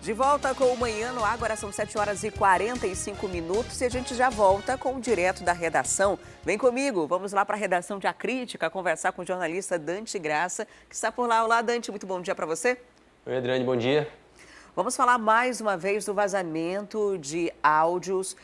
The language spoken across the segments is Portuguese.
De volta com o Manhã no Ar, agora são 7 horas e 45 minutos e a gente já volta com o Direto da Redação. Vem comigo, vamos lá para a redação de A Crítica, conversar com o jornalista Dante Graça, que está por lá. Olá, Dante, muito bom dia para você. Oi, Adriane, bom dia. Vamos falar mais uma vez do vazamento de áudios,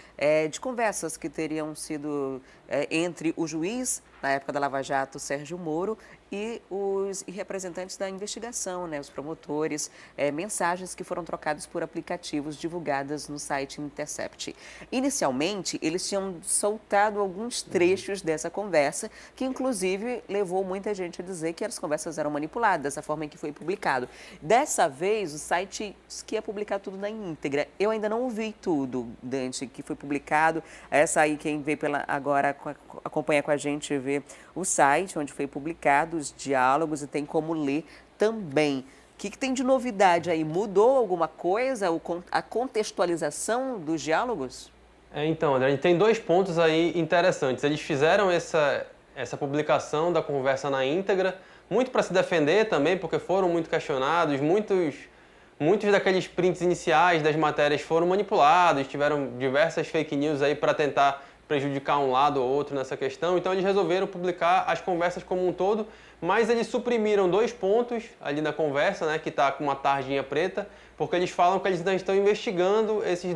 de conversas que teriam sido entre o juiz, na época da Lava Jato, Sérgio Moro, e os representantes da investigação, os promotores, mensagens que foram trocadas por aplicativos divulgadas no site Intercept. Inicialmente, eles tinham soltado alguns trechos dessa conversa, que inclusive levou muita gente a dizer que as conversas eram manipuladas, a forma em que foi publicado. Dessa vez, o site disse que ia publicar tudo na íntegra. Eu ainda não ouvi tudo, Dante, que foi publicado. Essa aí, quem vê agora, acompanha com a gente, vê o site onde foi publicado os diálogos e tem como ler também. O que tem de novidade aí? Mudou alguma coisa, a contextualização dos diálogos? Então, André, a gente tem dois pontos aí interessantes. Eles fizeram essa publicação da conversa na íntegra, muito para se defender também, porque foram muito questionados, muitos daqueles prints iniciais das matérias foram manipulados, tiveram diversas fake news aí para tentar prejudicar um lado ou outro nessa questão. Então eles resolveram publicar as conversas como um todo, mas eles suprimiram dois pontos ali na conversa, que está com uma tarjinha preta, porque eles falam que eles ainda estão investigando esses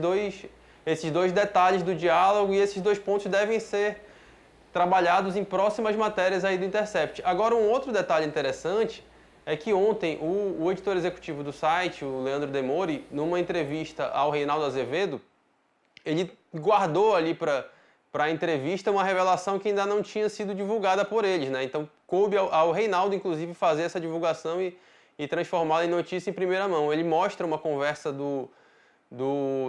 dois detalhes do diálogo e esses dois pontos devem ser trabalhados em próximas matérias aí do Intercept. Agora, um outro detalhe interessante é que ontem o editor executivo do site, o Leandro Demori, numa entrevista ao Reinaldo Azevedo, ele guardou ali para a entrevista uma revelação que ainda não tinha sido divulgada por eles, Então, coube ao Reinaldo, inclusive, fazer essa divulgação e transformá-la em notícia em primeira mão. Ele mostra uma conversa do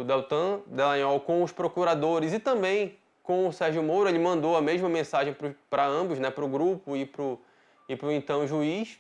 Deltan Dallagnol com os procuradores e também com o Sérgio Moro. Ele mandou a mesma mensagem para ambos, para o grupo e para o então juiz,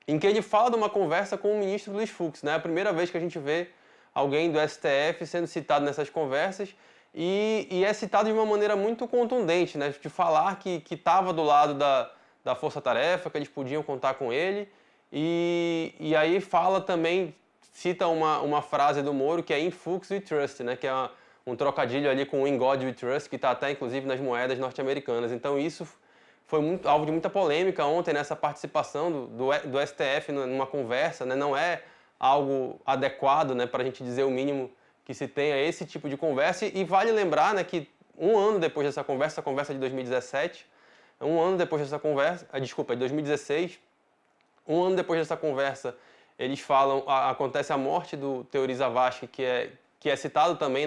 em que ele fala de uma conversa com o ministro Luiz Fux. É a primeira vez que a gente vê alguém do STF sendo citado nessas conversas e é citado de uma maneira muito contundente, de falar que estava do lado da força-tarefa, que eles podiam contar com ele. E aí fala também, cita uma frase do Moro que é "In Fux we trust", que é um trocadilho ali com "In God we trust", que está até inclusive nas moedas norte-americanas. Então isso foi alvo de muita polêmica ontem nessa participação do STF numa conversa, Não é algo adequado, para a gente dizer o mínimo que se tenha esse tipo de conversa. E vale lembrar, que um ano depois dessa conversa, a conversa de 2017, um ano depois dessa conversa, de 2016, um ano depois dessa conversa, eles falam, acontece a morte do Teori Zavascki, que é citado também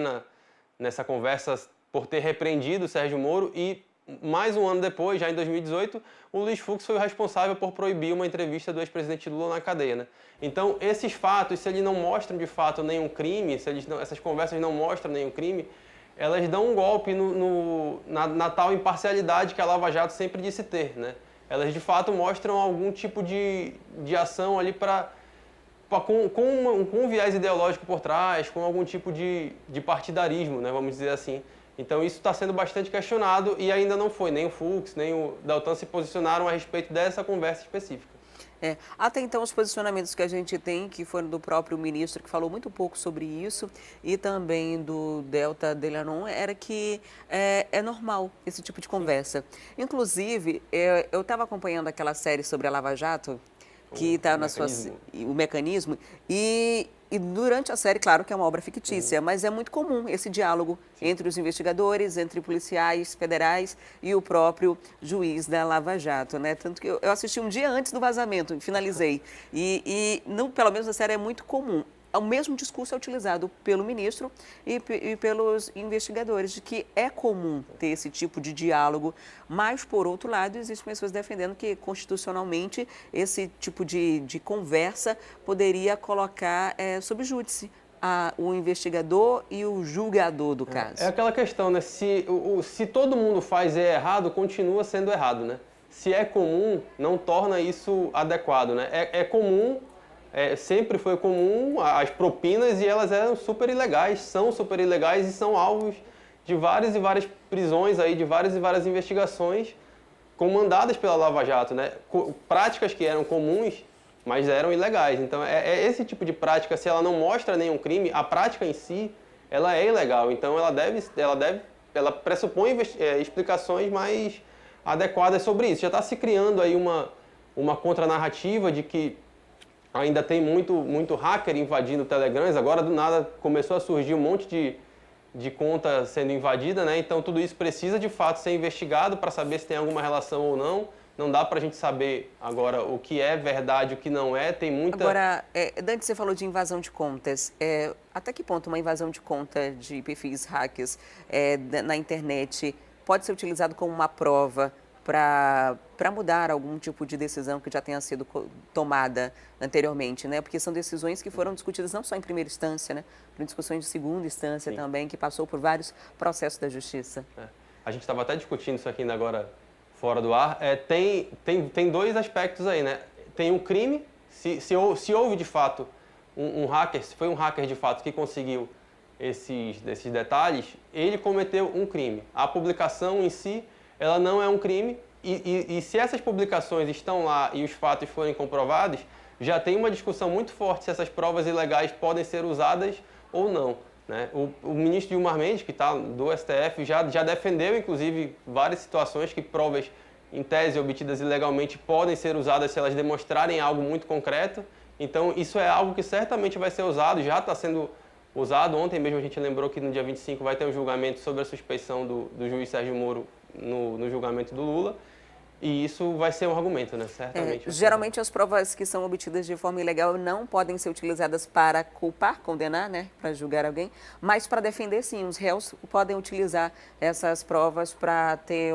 nessa conversa por ter repreendido o Sérgio Moro, e mais um ano depois, já em 2018, o Luiz Fux foi o responsável por proibir uma entrevista do ex-presidente Lula na cadeia. Então, esses fatos, se eles não mostram de fato nenhum crime, essas conversas não mostram nenhum crime, elas dão um golpe na tal imparcialidade que a Lava Jato sempre disse ter. Elas, de fato, mostram algum tipo de ação ali com um viés ideológico por trás, com algum tipo de partidarismo, vamos dizer assim. Então isso está sendo bastante questionado e ainda não foi, nem o Fux, nem o Deltan se posicionaram a respeito dessa conversa específica. Até então, os posicionamentos que a gente tem, que foram do próprio ministro, que falou muito pouco sobre isso, e também do Deltan Dallagnol, era que é normal esse tipo de conversa. Inclusive, eu estava acompanhando aquela série sobre a Lava Jato, que está o mecanismo, e durante a série, claro que é uma obra fictícia, mas é muito comum esse diálogo entre os investigadores, entre policiais federais e o próprio juiz da Lava Jato, Tanto que eu assisti um dia antes do vazamento, finalizei, pelo menos na série é muito comum. O mesmo discurso é utilizado pelo ministro e pelos investigadores, de que é comum ter esse tipo de diálogo, mas, por outro lado, existem pessoas defendendo que, constitucionalmente, esse tipo de conversa poderia colocar sob júdice o investigador e o julgador do caso. É aquela questão, se todo mundo faz errado, continua sendo errado, Se é comum, não torna isso adequado, É comum... sempre foi comum as propinas e elas eram super ilegais, são super ilegais e são alvos de várias e várias prisões, de várias e várias investigações comandadas pela Lava Jato. Práticas que eram comuns mas eram ilegais. Então, é esse tipo de prática, se ela não mostra nenhum crime, a prática em si, ela é ilegal. Então, ela pressupõe explicações mais adequadas sobre isso. Já está se criando aí uma contranarrativa de que ainda tem muito hacker invadindo Telegrams. Agora, do nada, começou a surgir um monte de conta sendo invadida, né? Então, tudo isso precisa, de fato, ser investigado para saber se tem alguma relação ou não. Não dá para a gente saber agora o que é verdade, o que não é. Tem muita... Agora, Dante, você falou de invasão de contas. Até que ponto uma invasão de conta de perfis hackers na internet pode ser utilizado como uma prova para mudar algum tipo de decisão que já tenha sido tomada anteriormente, né? Porque são decisões que foram discutidas não só em primeira instância, né? Em discussões de segunda instância Sim. também, que passou por vários processos da justiça. A gente estava até discutindo isso aqui ainda agora fora do ar. Tem dois aspectos aí, né? Tem um crime, se houve de fato um hacker, se foi um hacker de fato que conseguiu esses detalhes, ele cometeu um crime. A publicação em si, ela não é um crime, e se essas publicações estão lá e os fatos forem comprovados, já tem uma discussão muito forte se essas provas ilegais podem ser usadas ou não, né? O ministro Gilmar Mendes, que está do STF, já defendeu, inclusive, várias situações que provas, em tese, obtidas ilegalmente podem ser usadas se elas demonstrarem algo muito concreto. Então, isso é algo que certamente vai ser usado, já está sendo usado. Ontem mesmo a gente lembrou que no dia 25 vai ter um julgamento sobre a suspeição do juiz Sérgio Moro no julgamento do Lula. E isso vai ser um argumento, né? Certamente. Geralmente as provas que são obtidas de forma ilegal não podem ser utilizadas para culpar, condenar, né? Para julgar alguém, mas para defender, sim. Os réus podem utilizar essas provas para ter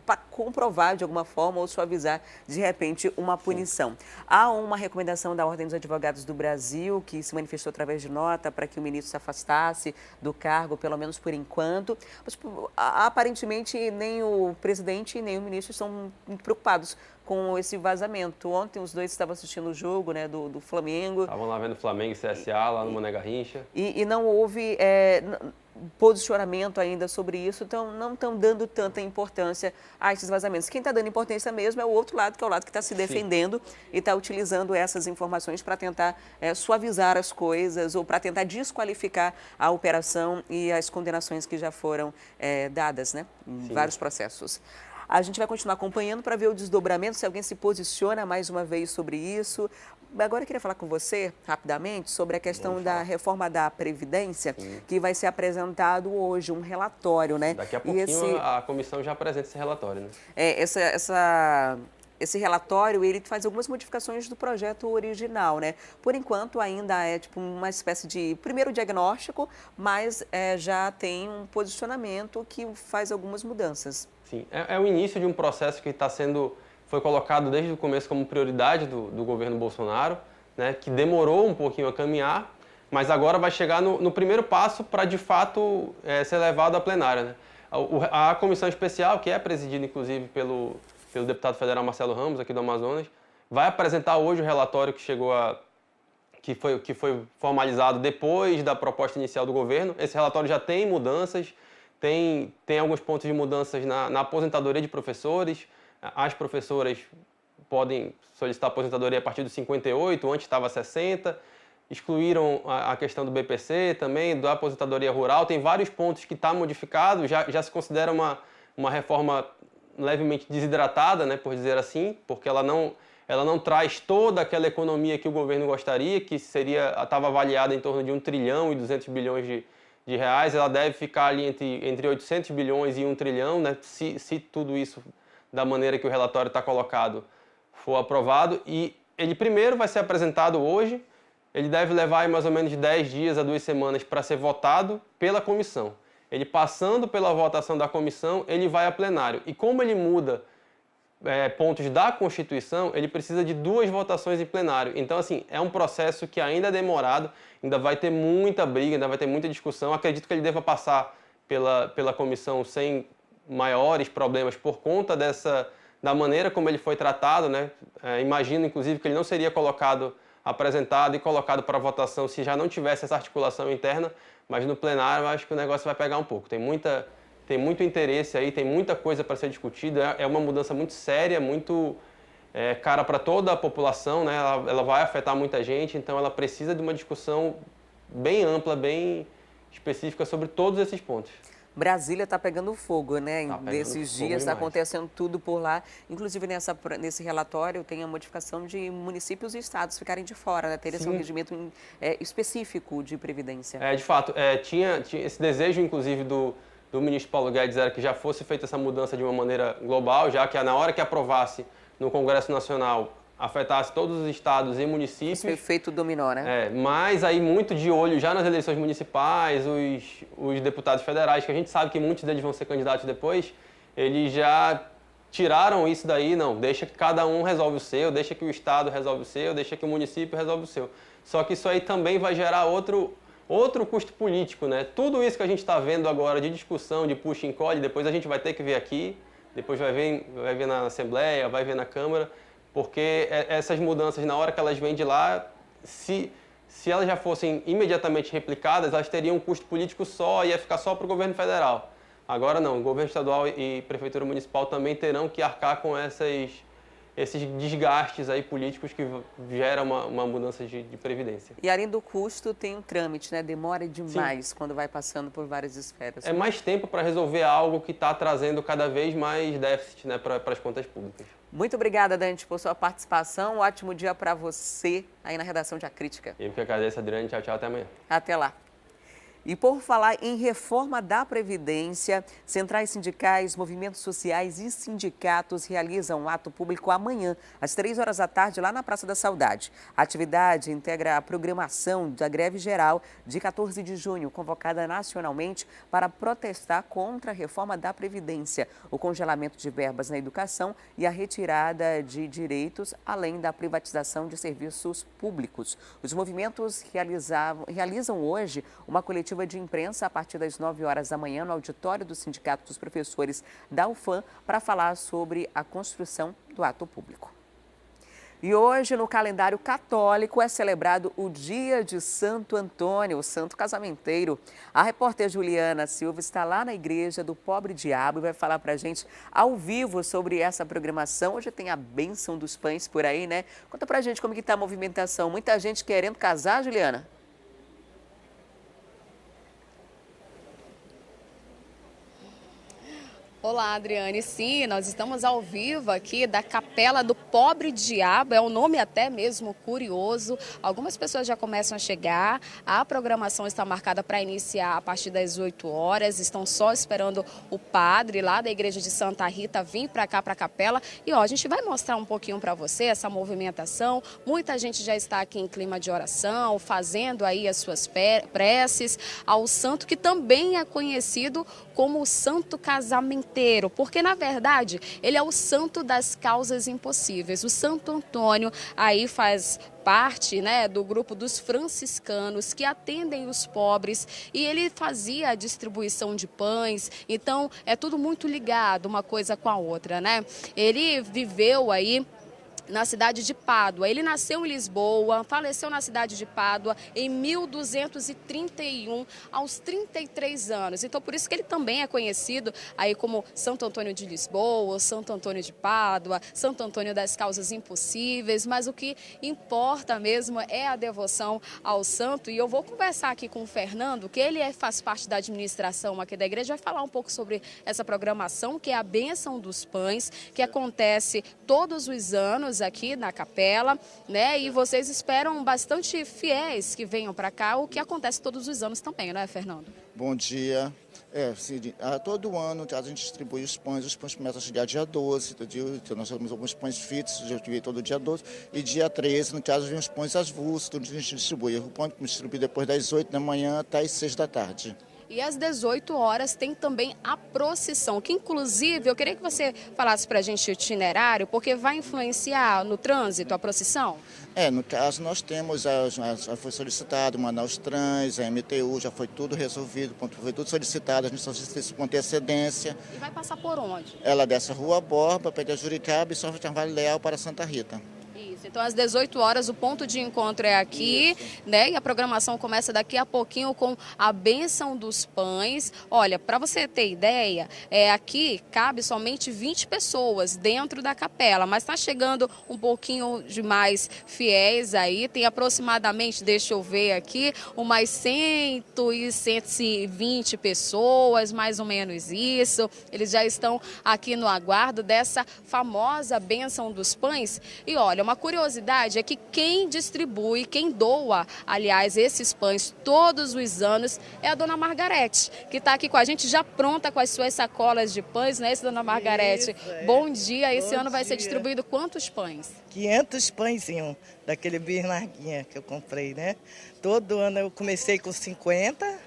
para comprovar de alguma forma ou suavizar, de repente, uma punição. Há uma recomendação da Ordem dos Advogados do Brasil, que se manifestou através de nota para que o ministro se afastasse do cargo, pelo menos por enquanto. Mas, aparentemente, nem o presidente nem o ministro estão preocupados com esse vazamento. Ontem os dois estavam assistindo o jogo, né, do Flamengo. Estavam lá vendo Flamengo e CSA, lá no Mané Garrincha. E não houve posicionamento ainda sobre isso, então não estão dando tanta importância a esses vazamentos. Quem está dando importância mesmo é o outro lado, que é o lado que está se defendendo e está utilizando essas informações para tentar suavizar as coisas ou para tentar desqualificar a operação e as condenações que já foram dadas, né, em vários processos. A gente vai continuar acompanhando para ver o desdobramento, se alguém se posiciona mais uma vez sobre isso. Agora eu queria falar com você, rapidamente, sobre a questão da reforma da Previdência, que vai ser apresentado hoje, um relatório, né? Daqui a pouquinho a comissão já apresenta esse relatório, né? Esse relatório, ele faz algumas modificações do projeto original, né? Por enquanto, ainda é tipo uma espécie de primeiro diagnóstico, mas já tem um posicionamento que faz algumas mudanças. Sim, é o início de um processo que foi colocado desde o começo como prioridade do governo Bolsonaro, né? Que demorou um pouquinho a caminhar, mas agora vai chegar no primeiro passo para, de fato, ser levado à plenária, né? A comissão especial, que é presidida, inclusive, pelo deputado federal Marcelo Ramos, aqui do Amazonas, vai apresentar hoje o relatório que foi formalizado depois da proposta inicial do governo. Esse relatório já tem mudanças, tem alguns pontos de mudanças na aposentadoria de professores. As professoras podem solicitar aposentadoria a partir dos 58, antes estava 60. Excluíram a questão do BPC também, da aposentadoria rural. Tem vários pontos que está modificado, já se considera uma reforma levemente desidratada, né, por dizer assim, porque ela não traz toda aquela economia que o governo gostaria, que estava avaliada em torno de 1 trilhão e 200 bilhões de reais. Ela deve ficar ali entre 800 bilhões e 1 trilhão, né, se tudo isso, da maneira que o relatório está colocado, for aprovado. E ele primeiro vai ser apresentado hoje, ele deve levar aí mais ou menos de 10 dias a 2 semanas para ser votado pela comissão. Ele passando pela votação da comissão, ele vai a plenário. E como ele muda pontos da Constituição, ele precisa de 2 votações em plenário. Então, assim, é um processo que ainda é demorado, ainda vai ter muita briga, ainda vai ter muita discussão. Acredito que ele deva passar pela comissão sem maiores problemas por conta da maneira como ele foi tratado, né? Imagino, inclusive, que ele não seria apresentado e colocado para votação se já não tivesse essa articulação interna, mas no plenário eu acho que o negócio vai pegar um pouco. Tem muito interesse aí, tem muita coisa para ser discutida, é uma mudança muito séria, muito cara para toda a população, né? Ela vai afetar muita gente, então ela precisa de uma discussão bem ampla, bem específica sobre todos esses pontos. Brasília está pegando fogo, né? Tá pegando Nesses fogo dias está demais. acontecendo tudo por lá. Inclusive, nesse relatório tem a modificação de municípios e estados ficarem de fora, né? Terem esse Sim. regimento específico de previdência. De fato, tinha esse desejo, inclusive, do ministro Paulo Guedes, era que já fosse feita essa mudança de uma maneira global, já que na hora que aprovasse no Congresso Nacional, afetasse todos os estados e municípios. Esse efeito dominó, né? Mas aí muito de olho já nas eleições municipais, os deputados federais, que a gente sabe que muitos deles vão ser candidatos depois, eles já tiraram isso daí, não, deixa que cada um resolve o seu, deixa que o estado resolve o seu, deixa que o município resolve o seu. Só que isso aí também vai gerar outro custo político, né? Tudo isso que a gente está vendo agora de discussão, de puxa e encolhe, depois a gente vai ter que ver aqui, depois vai ver na Assembleia, vai ver na Câmara, porque essas mudanças, na hora que elas vêm de lá, se elas já fossem imediatamente replicadas, elas teriam um custo político só, ia ficar só para o governo federal. Agora não, o governo estadual e prefeitura municipal também terão que arcar com esses desgastes aí políticos que geram uma mudança de previdência. E além do custo, tem um trâmite, né? Demora demais. Sim. Quando vai passando por várias esferas. É mais tempo para resolver algo que está trazendo cada vez mais déficit, né, para as contas públicas. Muito obrigada, Dante, por sua participação. Um ótimo dia para você aí na redação de A Crítica. Eu que agradeço, Adriane. Tchau, tchau. Até amanhã. Até lá. E por falar em reforma da Previdência, centrais sindicais, movimentos sociais e sindicatos realizam um ato público amanhã, às 3 horas da tarde, lá na Praça da Saudade. A atividade integra a programação da greve geral de 14 de junho, convocada nacionalmente para protestar contra a reforma da Previdência, o congelamento de verbas na educação e a retirada de direitos, além da privatização de serviços públicos. Os movimentos realizam hoje uma coletiva de imprensa a partir das 9 horas da manhã no auditório do Sindicato dos Professores da UFAM para falar sobre a construção do ato público. E hoje, no calendário católico, é celebrado o Dia de Santo Antônio, o santo casamenteiro. A repórter Juliana Silva está lá na igreja do Pobre Diabo e vai falar para a gente ao vivo sobre essa programação. Hoje tem a bênção dos pães por aí, né? Conta para a gente como que está a movimentação. Muita gente querendo casar, Juliana? Olá, Adriane. Sim, nós estamos ao vivo aqui da Capela do Pobre Diabo. É um nome até mesmo curioso. Algumas pessoas já começam a chegar. A programação está marcada para iniciar a partir das 8 horas. Estão só esperando o padre lá da igreja de Santa Rita vir para cá, para a capela. E a gente vai mostrar um pouquinho para você essa movimentação. Muita gente já está aqui em clima de oração, fazendo aí as suas preces ao santo, que também é conhecido como o Santo Casamenteiro, porque na verdade ele é o santo das causas impossíveis. O Santo Antônio aí faz parte, né, do grupo dos franciscanos que atendem os pobres, e ele fazia a distribuição de pães. Então é tudo muito ligado uma coisa com a outra, né? Ele viveu aí na cidade de Pádua. Ele nasceu em Lisboa, faleceu na cidade de Pádua em 1231, aos 33 anos. Então, por isso que ele também é conhecido aí como Santo Antônio de Lisboa, Santo Antônio de Pádua, Santo Antônio das Causas Impossíveis. Mas o que importa mesmo é a devoção ao santo. E eu vou conversar aqui com o Fernando, que ele faz parte da administração aqui da igreja, vai falar um pouco sobre essa programação, que é a Bênção dos Pães, que acontece todos os anos aqui na capela, né? E vocês esperam bastante fiéis que venham para cá, o que acontece todos os anos também, né, Fernando? Bom dia. Todo ano a gente distribui os pães começam a chegar dia 12, então nós temos alguns pães fixos, eu distribuí todo dia 12, e dia 13, no caso, vem os pães avulsos, onde a gente distribui. O pão que distribui depois das 8 da manhã até as 6 da tarde. E às 18 horas tem também a procissão, que inclusive eu queria que você falasse para a gente o itinerário, porque vai influenciar no trânsito a procissão? No caso nós temos, já foi solicitado, Manaus Trans, a MTU, já foi tudo resolvido, foi tudo solicitado, a gente solicita isso com antecedência. E vai passar por onde? Ela desce a Rua Borba, pede a Juricaba e só Carvalho Leal para Santa Rita. Isso. Então, às 18 horas, o ponto de encontro é aqui, né? E a programação começa daqui a pouquinho com a bênção dos pães. Olha, para você ter ideia, aqui cabe somente 20 pessoas dentro da capela, mas está chegando um pouquinho de mais fiéis aí. Tem aproximadamente, deixa eu ver aqui, umas 100 e 120 pessoas, mais ou menos isso. Eles já estão aqui no aguardo dessa famosa bênção dos pães. E olha, uma curiosidade é que quem distribui, quem doa, aliás, esses pães todos os anos é a dona Margarete, que está aqui com a gente já pronta com as suas sacolas de pães, né, dona Margarete? Isso, Bom dia, esse Bom ano vai ser dia. distribuído quantos pães? 500 pãezinhos daquele bisnaguinha que eu comprei, né? Todo ano eu comecei com 50,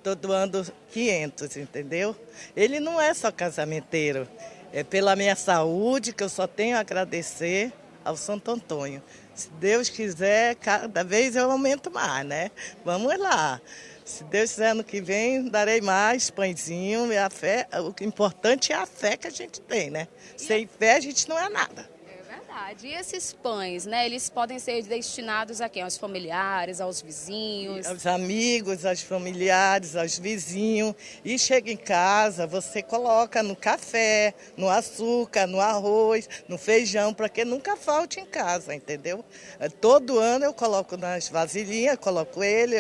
todo ano 500, entendeu? Ele não é só casamenteiro, é pela minha saúde que eu só tenho a agradecer ao Santo Antônio. Se Deus quiser, cada vez eu aumento mais, né? Vamos lá. Se Deus quiser, ano que vem, darei mais pãezinho. E a fé, o importante é a fé que a gente tem, né? Sem fé a gente não é nada. É verdade. E esses pães, né, eles podem ser destinados a quem? Aos familiares, aos vizinhos? Aos amigos, aos familiares, aos vizinhos. E chega em casa, você coloca no café, no açúcar, no arroz, no feijão, para que nunca falte em casa, entendeu? Todo ano eu coloco nas vasilhinhas, coloco ele,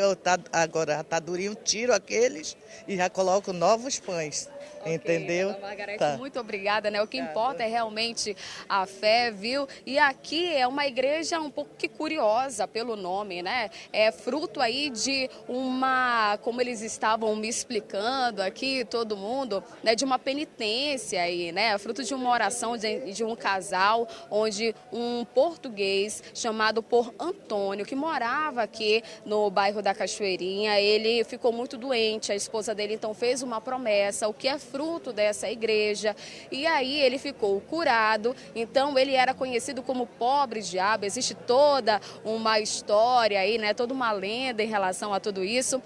agora já tá durinho, tiro aqueles e já coloco novos pães. Ok, entendeu? dona Margarete, Tá. muito obrigada, né? O que importa é realmente a fé, viu? E aqui é uma igreja um pouco que curiosa pelo nome, né? É fruto aí de uma, como eles estavam me explicando aqui, todo mundo, né? De uma penitência aí, né? Fruto de uma oração de um casal, onde um português chamado por Antônio, que morava aqui no bairro da Cachoeirinha, ele ficou muito doente, a esposa dele então fez uma promessa, o que é fruto dessa igreja, e aí ele ficou curado. Então ele era conhecido como pobre diabo. Existe toda uma história aí, né, toda uma lenda em relação a tudo isso.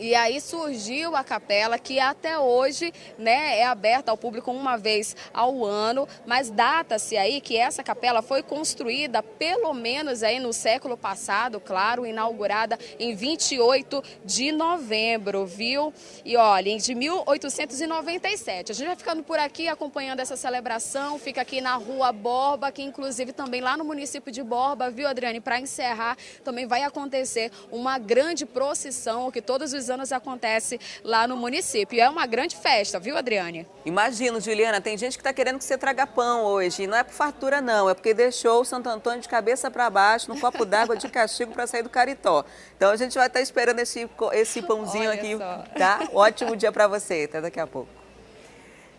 E aí surgiu a capela, que até hoje, né, é aberta ao público uma vez ao ano, mas data-se aí que essa capela foi construída pelo menos aí no século passado, claro, inaugurada em 28 de novembro, viu? E olha, de 1897. A gente vai ficando por aqui acompanhando essa celebração, fica aqui na Rua Borba, que inclusive também lá no município de Borba, viu, Adriane? Para encerrar, também vai acontecer uma grande procissão que todos os anos acontece lá no município. É uma grande festa, viu, Adriane? Imagino, Juliana, tem gente que está querendo que você traga pão hoje. E não é por fartura, não. É porque deixou o Santo Antônio de cabeça para baixo, no copo d'água de castigo para sair do caritó. Então a gente vai estar esperando esse pãozinho Olha aqui, só. tá? Ótimo dia para você. Até daqui a pouco.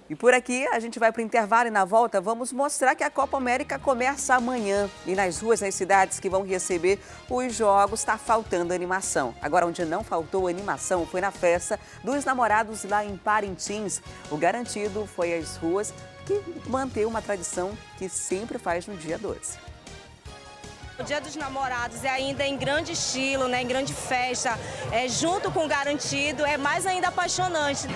E por aqui a gente vai para o intervalo e na volta vamos mostrar que a Copa América começa amanhã. E nas ruas, nas cidades que vão receber os jogos, está faltando animação. Agora, onde não faltou animação foi na festa dos namorados lá em Parintins. O garantido foi as ruas que mantém uma tradição que sempre faz no dia 12. O Dia dos Namorados é ainda em grande estilo, né, em grande festa, junto com o garantido, é mais ainda apaixonante.